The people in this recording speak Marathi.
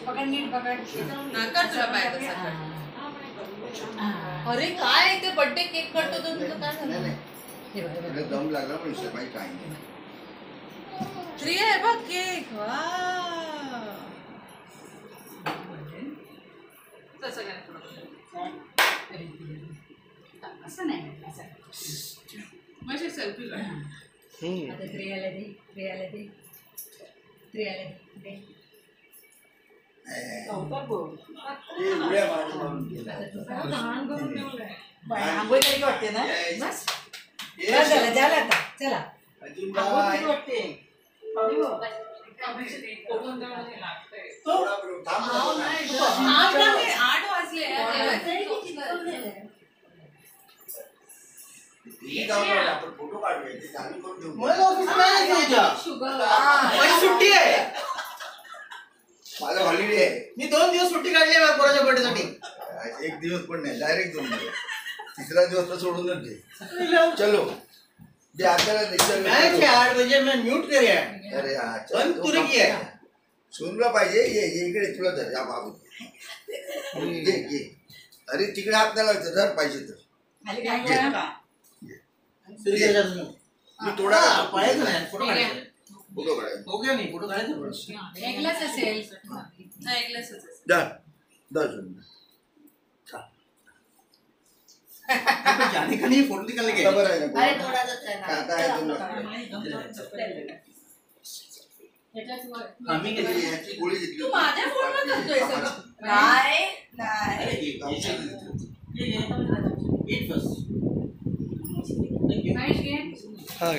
पकड नीट पकड. अरे काय ते बर्थडे केक कट होतो तुझं काय झालं? दम लागला पण भाई काय नाही. 3 आहे बघ केक. वा तसं काय असं नाही असं. माझी सेल्फी काढ. आता 3 आले दे 3 आले दे 3 आले दे. आंघोळ तरी वाटते ना. बस झालं झालं आता चला. आठ वाजले. फोटो काढूया सुट्टी आहे. माझा हॉलिडे आहे. मी 2 दिवस सुट्टी काढली आहे पोराच्या बर्थडे साठी. 1 दिवस पण नाही डायरेक्ट 2 दिवस. तीसरा दिवस तर सोडूनच दे. चलो दे आपल्याला मैच है 8 बजे मैं म्यूट कर यार. अरे यार बंद तूने किया है. सुनलं पाहिजे. ये इकडे तुला धर या बाबू. ये अरे तिकडे हात नाही लावायचं धर पाहिजे तर. मी थोडा पळायचं नाही. फोटो काढायचा. फोटो काढायचा. हो गया नहीं फोटो काढायचा. एकलाच असेल. एकलाच असेल. जाने का नहीं फोटो निकालने के. खबर आहे ना. अरे थोडा जात खाता आहे तुला. आम्ही किती याची गोळी घेतली. तू माझ्या फोनवर करतोय सगळं. नाही नाही. At first. Nice game. हाँ